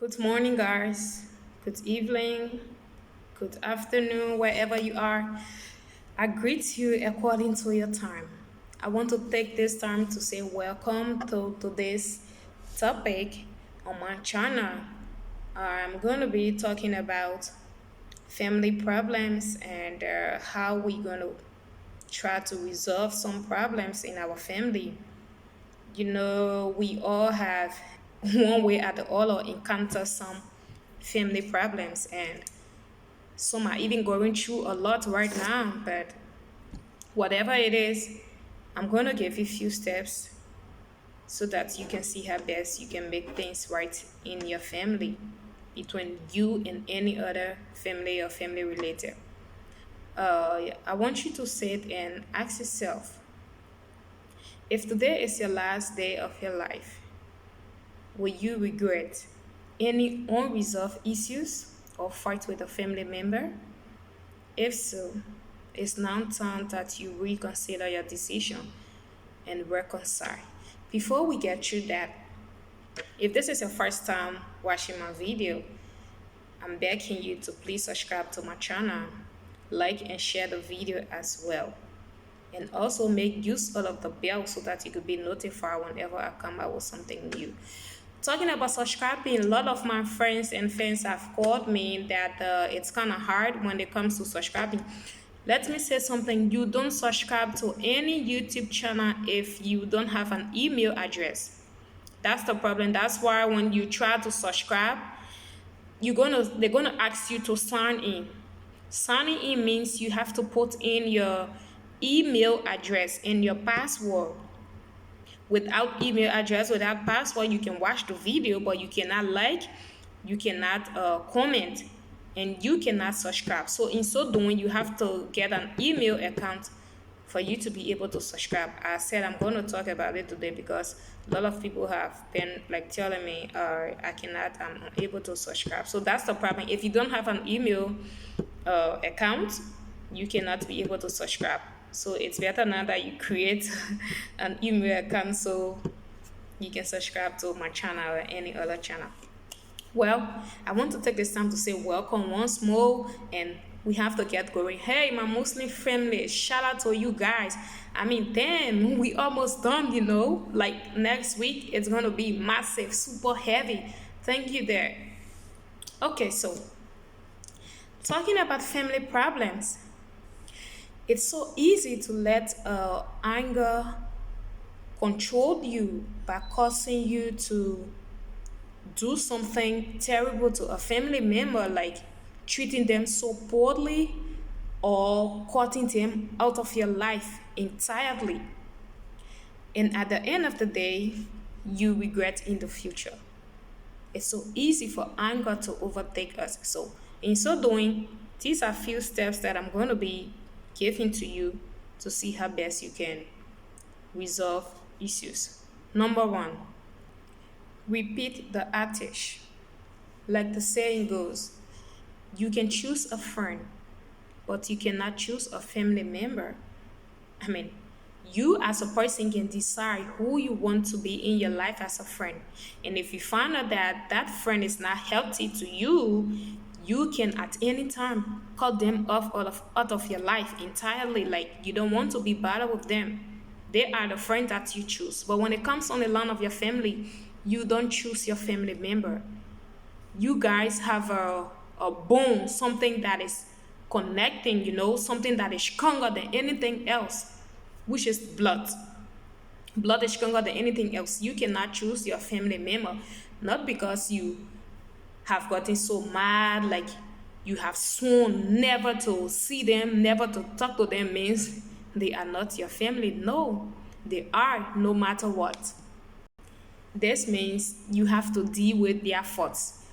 Good morning, guys. Good evening. Good afternoon, wherever you are. I greet you according to your time. I want to take this time to say welcome to today's topic on my channel. I'm going to be talking about family problems and how we're going to try to resolve some problems in our family. We all have one way or the other encounter some family problems, and some are even going through a lot right now. But whatever it is, I'm going to give you a few steps so that you can see how best you can make things right in your family, between you and any other family or family related. I want you to sit and ask yourself, if today is your last day of your life, will you regret any unresolved issues or fight with a family member? If so, it's now time that you reconsider your decision and reconcile. Before we get through that, if this is your first time watching my video, I'm begging you to please subscribe to my channel, like and share the video as well. And also make use of the bell so that you could be notified whenever I come out with something new. Talking about subscribing, a lot of my friends and fans have called me that it's kind of hard when it comes to subscribing. Let me say something. You don't subscribe to any YouTube channel if you don't have an email address. That's the problem. That's why when you try to subscribe, they're gonna ask you to sign in. Signing in means you have to put in your email address and your password. Without email address, without password, you can watch the video, but you cannot like, you cannot comment, and you cannot subscribe. So in so doing, you have to get an email account for you to be able to subscribe. I said I'm going to talk about it today because a lot of people have been like telling me I'm unable to subscribe. So that's the problem. If you don't have an email account, you cannot be able to subscribe. So it's better now that you create an email account so you can subscribe to my channel or any other channel. Well, I want to take this time to say welcome once more, and we have to get going. Hey, my Muslim family, shout out to you guys. I mean, damn, we almost done. Like next week, it's gonna be massive, super heavy. Thank you there. Okay, so talking about family problems, it's so easy to let anger control you by causing you to do something terrible to a family member, like treating them so poorly or cutting them out of your life entirely. And at the end of the day, you regret in the future. It's so easy for anger to overtake us. So, in so doing, these are few steps that I'm going to be giving to you to see how best you can resolve issues. Number one, repeat the adage. Like the saying goes, you can choose a friend, but you cannot choose a family member. I mean, you as a person can decide who you want to be in your life as a friend. And if you find out that that friend is not healthy to you, you can at any time cut them off out of your life entirely. Like you don't want to be bothered with them. They are the friends that you choose. But when it comes on the line of your family, you don't choose your family member. You guys have a bone, something that is connecting, something that is stronger than anything else, which is blood. Blood is stronger than anything else. You cannot choose your family member, not because you have gotten so mad, like you have sworn never to see them, never to talk to them, means they are not your family. No, they are, no matter what. This means you have to deal with their faults,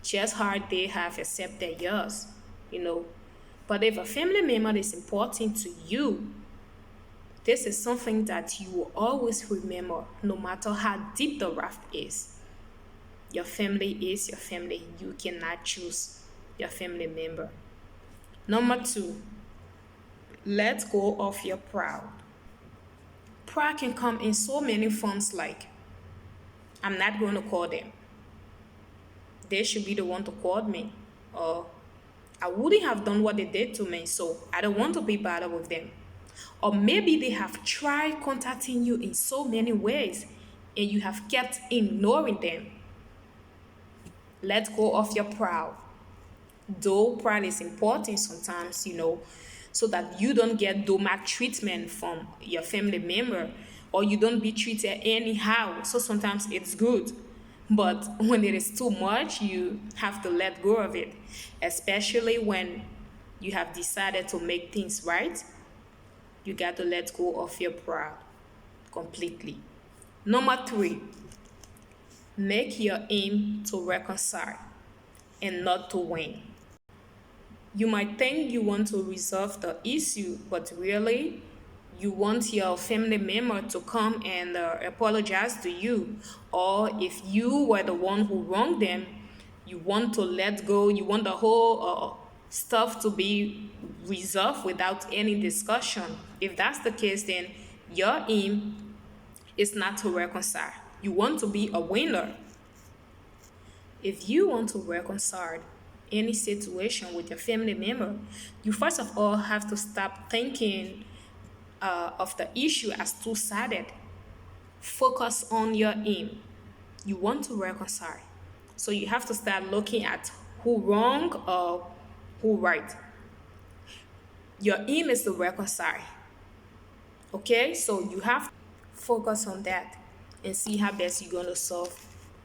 just how they have accepted yours, you know. But if a family member is important to you, this is something that you will always remember, no matter how deep the raft is. Your family is your family. You cannot choose your family member. Number two, let go of your pride. Pride can come in so many forms, like I'm not going to call them. they should be the one to call me, or I wouldn't have done what they did to me, so I don't want to be bothered with them. Or maybe they have tried contacting you in so many ways and you have kept ignoring them. Let go of your pride. Though pride is important sometimes, so that you don't get doormat treatment from your family member, or you don't be treated anyhow. So sometimes it's good. But when it is too much, you have to let go of it, especially when you have decided to make things right. You got to let go of your pride completely. Number three, make your aim to reconcile and not to win. You might think you want to resolve the issue, but really, you want your family member to come and apologize to you. Or if you were the one who wronged them, you want to let go, you want the whole stuff to be resolved without any discussion. If that's the case, then your aim is not to reconcile. You want to be a winner. If you want to reconcile any situation with your family member, you first of all have to stop thinking of the issue as two-sided. Focus on your aim. You want to reconcile. So you have to start looking at who wrong or who right. Your aim is to reconcile. Okay? So you have to focus on that and see how best you're going to solve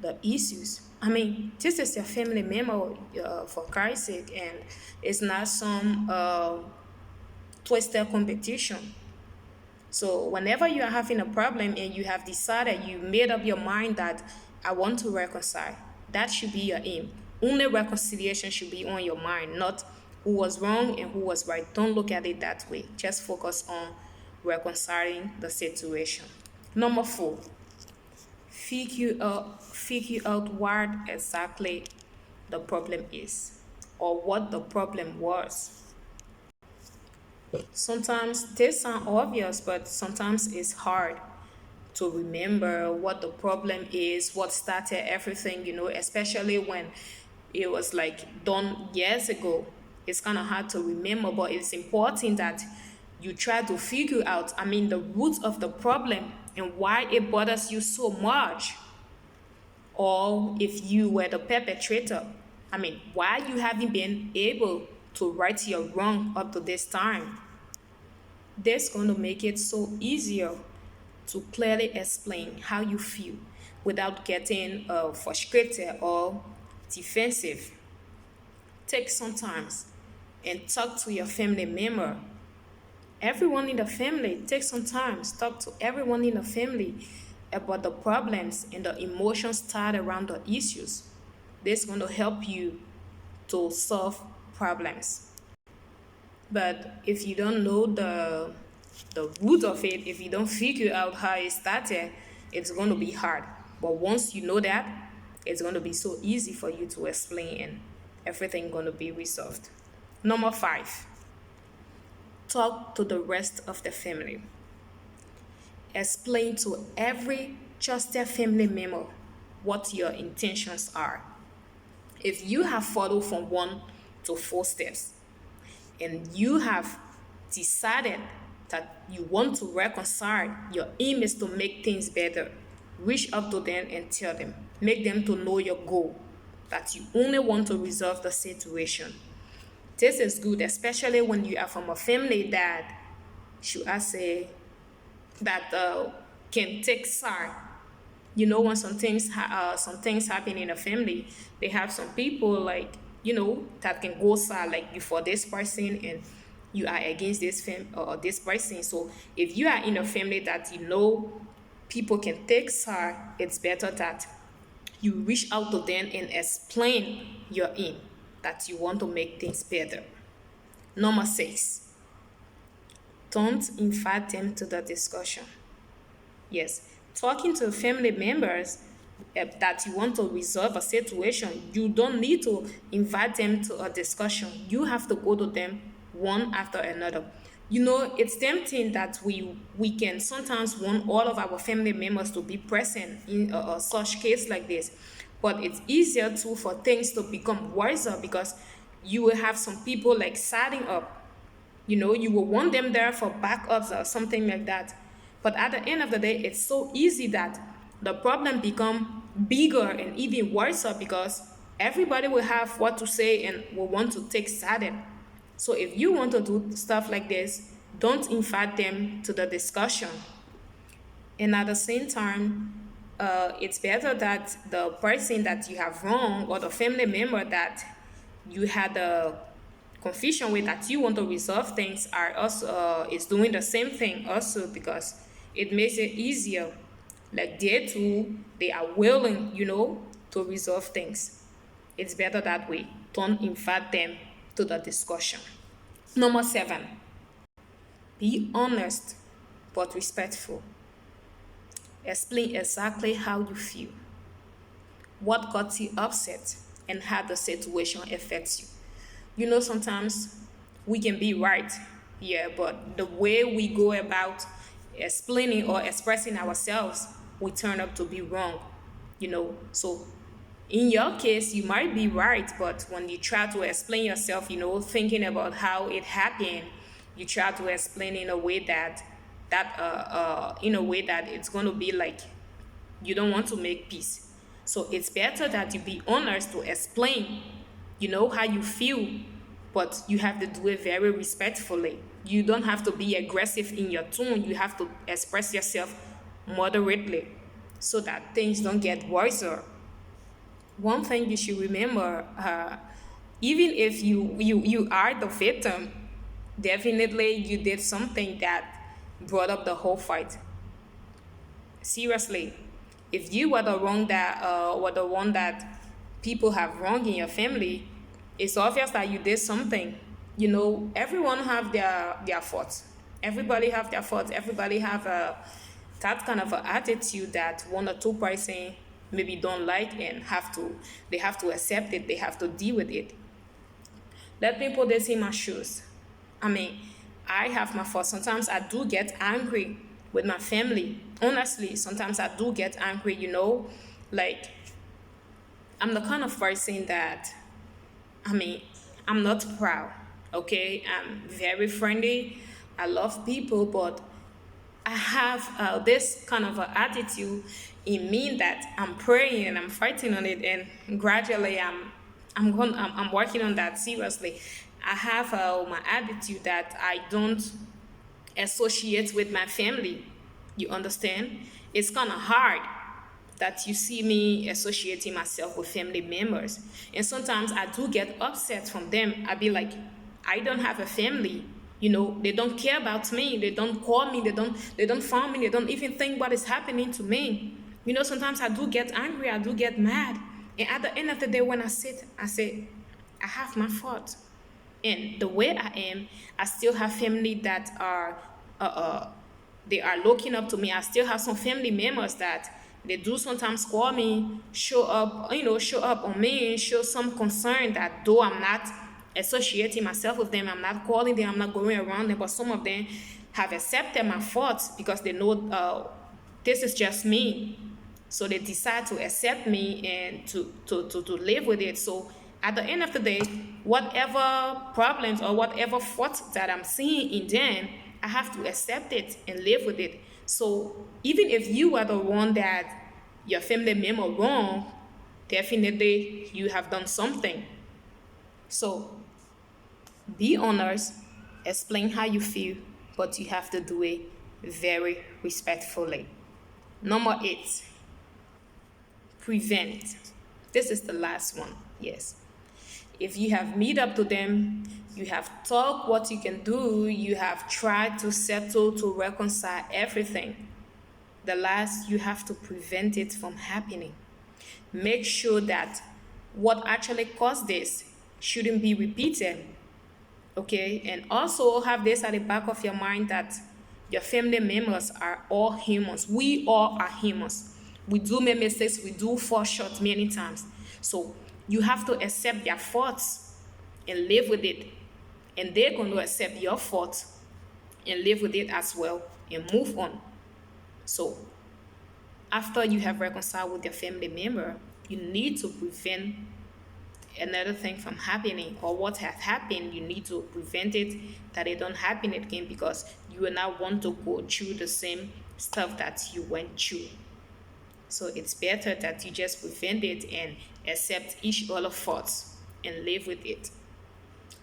the issues. I mean, this is your family member, for Christ's sake, and it's not some twisted competition. So whenever you are having a problem and you have decided, you made up your mind that I want to reconcile, that should be your aim. Only reconciliation should be on your mind, not who was wrong and who was right. Don't look at it that way. Just focus on reconciling the situation. Number four, figure out what exactly the problem is or what the problem was. Sometimes this sounds obvious, but sometimes it's hard to remember what the problem is, what started everything, especially when it was like done years ago. It's kind of hard to remember, but it's important that you try to figure out, the root of the problem and why it bothers you so much. Or if you were the perpetrator, why you haven't been able to right your wrong up to this time. That's going to make it so easier to clearly explain how you feel without getting frustrated or defensive. Take some time and talk to your family member. Everyone in the family, take some time, talk to everyone in the family about the problems and the emotions tied around the issues. This is going to help you to solve problems. But if you don't know the root of it, if you don't figure out how it started, it's going to be hard. But once you know that, it's going to be so easy for you to explain and everything going to be resolved. Number five, talk to the rest of the family. Explain to every trusted family member what your intentions are. If you have followed from 1 to 4 steps and you have decided that you want to reconcile, your aim is to make things better, reach up to them and tell them, make them to know your goal, that you only want to resolve the situation. This is good, especially when you are from a family that, should I say, that can take side. When some things happen in a family, they have some people that can go side, like you for this person and you are against this person. So if you are in a family that people can take side, it's better that you reach out to them and explain your aim, that you want to make things better. Number 6, don't invite them to the discussion. Yes, talking to family members that you want to resolve a situation, you don't need to invite them to a discussion. You have to go to them one after another. It's tempting that we can sometimes want all of our family members to be present in such case like this. But it's easier too for things to become wiser because you will have some people like siding up. You will want them there for backups or something like that. But at the end of the day, it's so easy that the problem become bigger and even worse because everybody will have what to say and will want to take side. So if you want to do stuff like this, don't invite them to the discussion. And at the same time, it's better that the person that you have wrong or the family member that you had a confusion with that you want to resolve things are also is doing the same thing also because it makes it easier. Like they too, they are willing, to resolve things. It's better that way. Don't invite them to the discussion. Number 7, be honest but respectful. Explain exactly how you feel, what got you upset, and how the situation affects you. Sometimes we can be right, yeah, but the way we go about explaining or expressing ourselves, we turn up to be wrong. So in your case, you might be right, but when you try to explain yourself, thinking about how it happened, you try to explain in a way that it's going to be like you don't want to make peace. So it's better that you be honest to explain, how you feel, but you have to do it very respectfully. You don't have to be aggressive in your tone. You have to express yourself moderately so that things don't get worse. One thing you should remember, even if you are the victim, definitely you did something that brought up the whole fight. Seriously, if you were the one that people have wronged in your family, it's obvious that you did something. Everyone have their faults. Everybody have their faults. Everybody have that kind of a attitude that one or two person maybe don't like and they have to accept it. They have to deal with it. Let me put this in my shoes. I mean, I have my faults. Sometimes I do get angry with my family. Honestly, sometimes I do get angry. Like, I'm the kind of person that, I mean, I'm not proud, okay? I'm very friendly. I love people, but I have this kind of a attitude in me that I'm praying and I'm fighting on it, and gradually I'm working on that seriously. I have my attitude that I don't associate with my family. You understand? It's kind of hard that you see me associating myself with family members. And sometimes I do get upset from them. I be like, I don't have a family. They don't care about me. They don't call me. They don't phone me. They don't even think what is happening to me. Sometimes I do get angry. I do get mad. And at the end of the day, when I sit, I say, I have my fault. And the way I am, I still have family that are they are looking up to me. I still have some family members that they do sometimes call me, show up on me and show some concern that though I'm not associating myself with them, I'm not calling them, I'm not going around them, but some of them have accepted my faults because they know this is just me. So they decide to accept me and to live with it. So at the end of the day, whatever problems or whatever faults that I'm seeing in them, I have to accept it and live with it. So even if you are the one that your family member wrong, definitely you have done something. So be honest, explain how you feel, but you have to do it very respectfully. Number 8, prevent. This is the last one. Yes. If you have meet up to them, you have talked what you can do, you have tried to settle, to reconcile everything. The last, you have to prevent it from happening. Make sure that what actually caused this shouldn't be repeated. Okay? And also have this at the back of your mind that your family members are all humans. We all are humans. We do make mistakes, we do fall short many times. So you have to accept their faults and live with it. And they're going to accept your faults and live with it as well and move on. So after you have reconciled with your family member, You need to prevent another thing from happening, or what has happened, you need to prevent it, that it don't happen again, because you will not want to go through the same stuff that you went through. So it's better that you just prevent it and accept each other faults and live with it.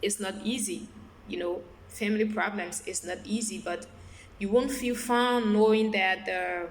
It's not easy, family problems is not easy, but you won't feel fun knowing that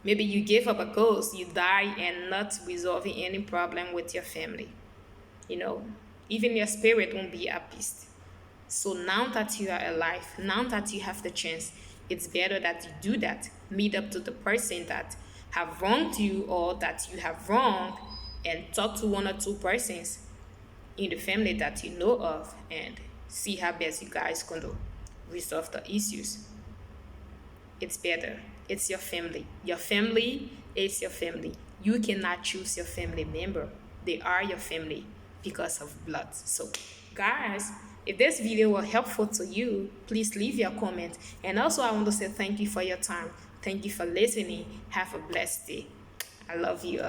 maybe you gave up a ghost, you die and not resolving any problem with your family. You know, even your spirit won't be at peace. So now that you are alive, now that you have the chance, it's better that you do that. Meet up to the person that have wronged you or that you have wronged, and talk to one or two persons in the family that you know of, and see how best you guys can resolve the issues. It's better. It's your family. Your family is your family. You cannot choose your family member. They are your family because of blood. So, guys, if this video was helpful to you, please leave your comment. And also, I want to say thank you for your time. Thank you for listening. Have a blessed day. I love you.